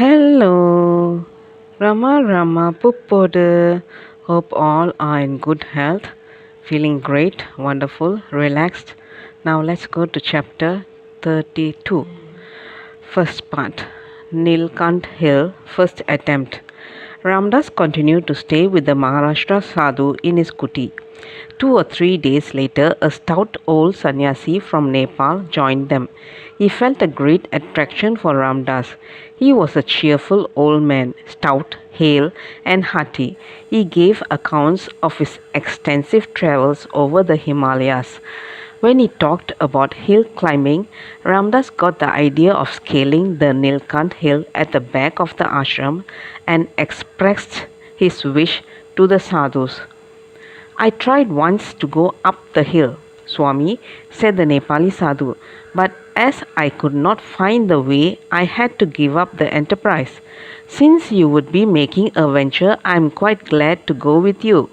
Hello, Rama Puppodu. Hope all are in good health, feeling great, wonderful, relaxed. Now let's go to chapter 32. First part, Nilkant Hill, first attempt. Ramdas continued to stay with the Maharashtra sadhu in his kuti. 2 or 3 days later, a stout old sannyasi from Nepal joined them. He felt a great attraction for Ramdas. He was a cheerful old man, stout, hale, and hearty. He gave accounts of his extensive travels over the Himalayas. When he talked about hill climbing, Ramdas got the idea of scaling the Nilkant Hill at the back of the ashram and expressed his wish to the sadhus. I tried once to go up the hill, Swami, said the Nepali sadhu, but as I could not find the way, I had to give up the enterprise. Since you would be making a venture, I am quite glad to go with you.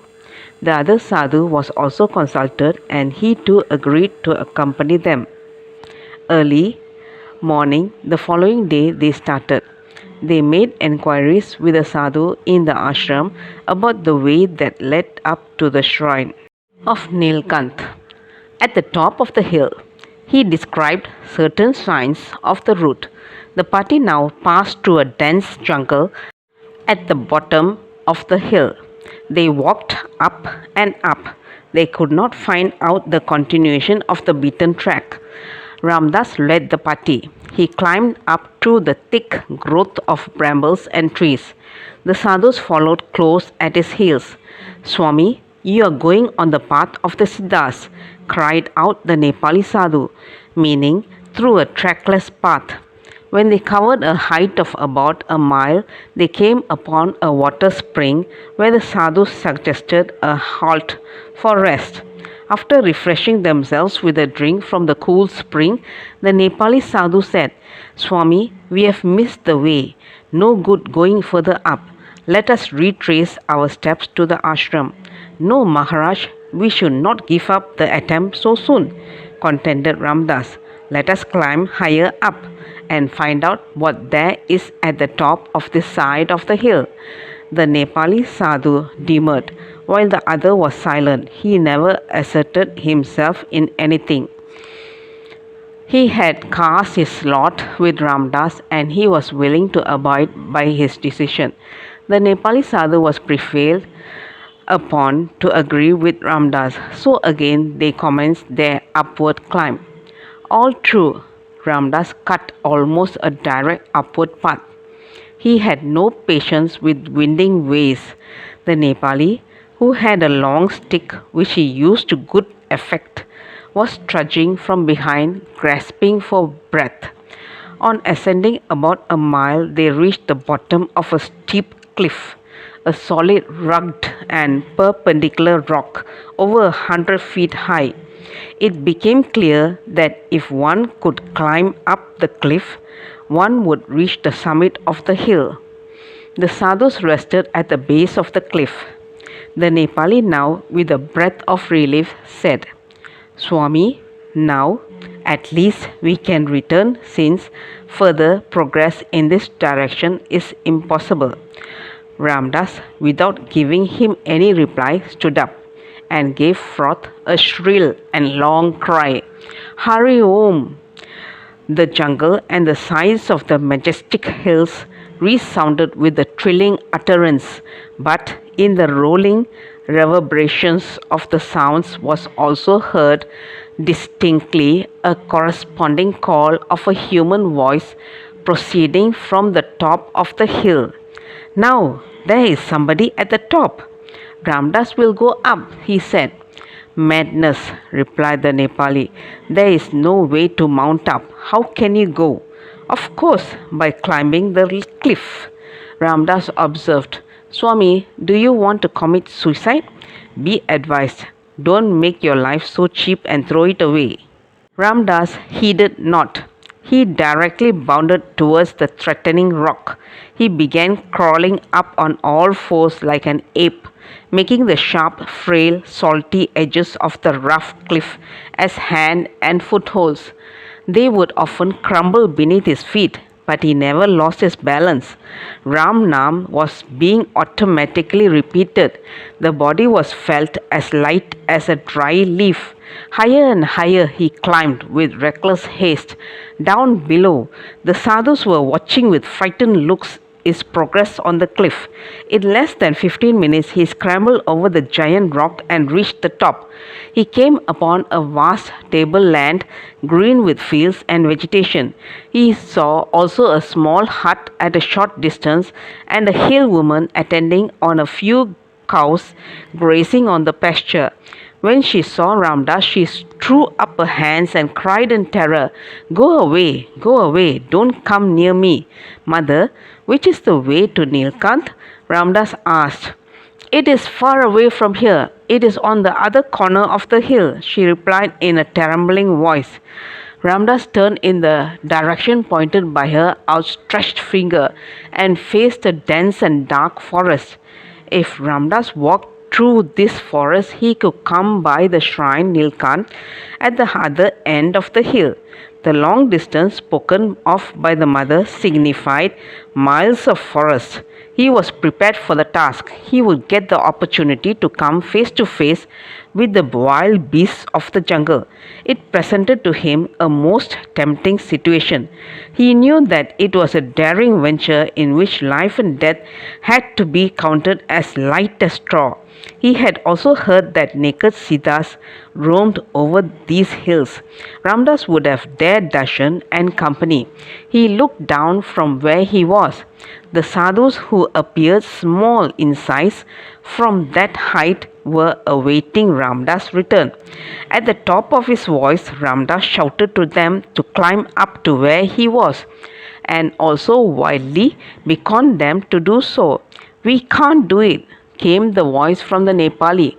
The other sadhu was also consulted and he too agreed to accompany them. Early morning, the following day, they started. They made enquiries with the sadhu in the ashram about the way that led up to the shrine of Nilkant. At the top of the hill, he described certain signs of the route. The party now passed through a dense jungle at the bottom of the hill. They walked up and up. They could not find out the continuation of the beaten track. Ramdas led the party. He climbed up through the thick growth of brambles and trees. The sadhus followed close at his heels. Swami, you are going on the path of the Siddhas, cried out the Nepali sadhu, meaning through a trackless path. When they covered a height of about a mile, they came upon a water spring where the sadhus suggested a halt for rest. After refreshing themselves with a drink from the cool spring, the Nepali sadhu said, Swami, we have missed the way. No good going further up. Let us retrace our steps to the ashram. No, Maharaj, we should not give up the attempt so soon, contended Ramdas. Let us climb higher up and find out what there is at the top of this side of the hill. The Nepali sadhu demurred, while the other was silent. He never asserted himself in anything. He had cast his lot with Ramdas and he was willing to abide by his decision. The Nepali sadhu was prevailed upon to agree with Ramdas, so again they commenced their upward climb. All through, Ramdas cut almost a direct upward path. He had no patience with winding ways. The Nepali, who had a long stick which he used to good effect, was trudging from behind, grasping for breath. On ascending about a mile, they reached the bottom of a steep cliff, a solid, rugged, and perpendicular rock over 100 feet high. It became clear that if one could climb up the cliff, one would reach the summit of the hill. The sadhus rested at the base of the cliff. The Nepali now, with a breath of relief, said, Swami, now at least we can return since further progress in this direction is impossible. Ramdas, without giving him any reply, stood up and gave forth a shrill and long cry. Hari Om! The jungle and the sides of the majestic hills resounded with the thrilling utterance, but in the rolling reverberations of the sounds was also heard distinctly a corresponding call of a human voice proceeding from the top of the hill. Now, there is somebody at the top. Ramdas will go up, he said. Madness, replied the Nepali. There is no way to mount up. How can you go? Of course, by climbing the cliff. Ramdas observed. Swami, do you want to commit suicide? Be advised. Don't make your life so cheap and throw it away. Ramdas heeded not. He directly bounded towards the threatening rock. He began crawling up on all fours like an ape, making the sharp, frail, salty edges of the rough cliff as hand and footholds. They would often crumble beneath his feet, but he never lost his balance. Ram Nam was being automatically repeated. The body was felt as light as a dry leaf. Higher and higher he climbed with reckless haste. Down below, the sadhus were watching with frightened looks his progress on the cliff. In less than 15 minutes, he scrambled over the giant rock and reached the top. He came upon a vast tableland green with fields and vegetation. He saw also a small hut at a short distance and a hill woman attending on a few cows grazing on the pasture. When she saw Ramdas, she threw up her hands and cried in terror, go away, don't come near me. Mother, which is the way to Nilkant? Ramdas asked. It is far away from here. It is on the other corner of the hill, she replied in a trembling voice. Ramdas turned in the direction pointed by her outstretched finger and faced a dense and dark forest. If Ramdas walked through this forest, he could come by the shrine Nilkant at the other end of the hill. The long distance spoken of by the mother signified miles of forest. He was prepared for the task. He would get the opportunity to come face to face with the wild beasts of the jungle. It presented to him a most tempting situation. He knew that it was a daring venture in which life and death had to be counted as light as straw. He had also heard that naked Siddhas roamed over these hills. Ramdas would have dared Darshan and company. He looked down from where he was. The sadhus, who appeared small in size from that height, were awaiting Ramdas' return. At the top of his voice, Ramdas shouted to them to climb up to where he was, and also wildly beckoned them to do so. We can't do it, came the voice from the Nepali.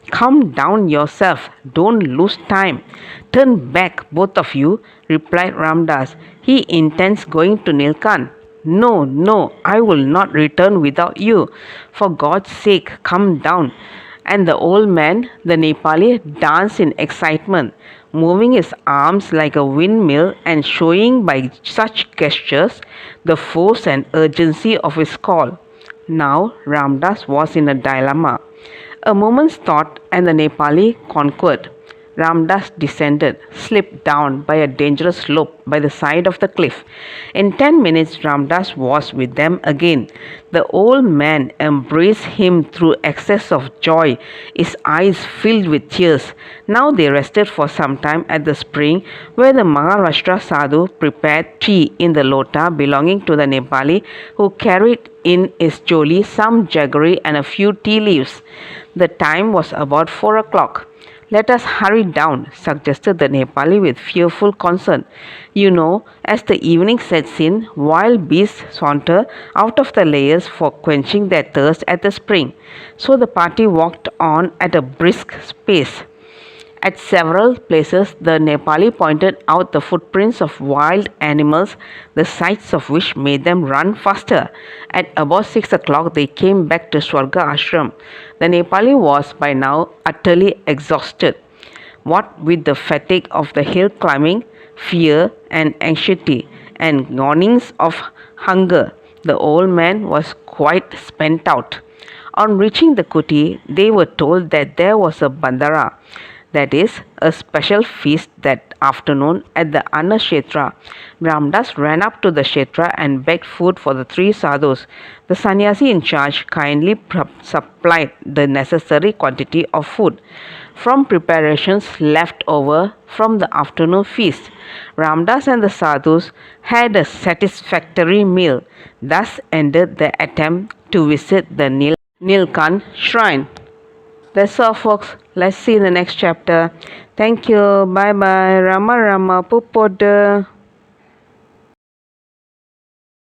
Come down yourself, don't lose time. Turn back, both of you, replied Ramdas. He intends going to Nilkant. No, I will not return without you. For God's sake, come down. And the old man, the Nepali, danced in excitement, moving his arms like a windmill and showing by such gestures the force and urgency of his call. Now Ramdas was in a dilemma. A moment's thought and the Nepali conquered. Ramdas descended, slipped down by a dangerous slope by the side of the cliff. In 10 minutes, Ramdas was with them again. The old man embraced him through excess of joy, his eyes filled with tears. Now they rested for some time at the spring where the Maharashtra sadhu prepared tea in the lota belonging to the Nepali, who carried in his joli some jaggery and a few tea leaves. The time was about 4 o'clock. Let us hurry down, suggested the Nepali with fearful concern. You know, as the evening sets in, wild beasts saunter out of the layers for quenching their thirst at the spring. So the party walked on at a brisk pace. At several places, the Nepali pointed out the footprints of wild animals, the sights of which made them run faster. At about 6 o'clock, they came back to Swarga Ashram. The Nepali was by now utterly exhausted. What with the fatigue of the hill climbing, fear and anxiety, and gnawings of hunger, the old man was quite spent out. On reaching the kuti, they were told that there was a bandara, that is, a special feast that afternoon at the Anna Kshetra. Ramdas ran up to the Kshetra and begged food for the 3 sadhus. The sannyasi in charge kindly supplied the necessary quantity of food from preparations left over from the afternoon feast. Ramdas and the sadhus had a satisfactory meal. Thus ended the attempt to visit the Nilkant shrine. That's all, folks. Let's see in the next chapter. Thank you. Bye bye. Rama Rama Pupoda.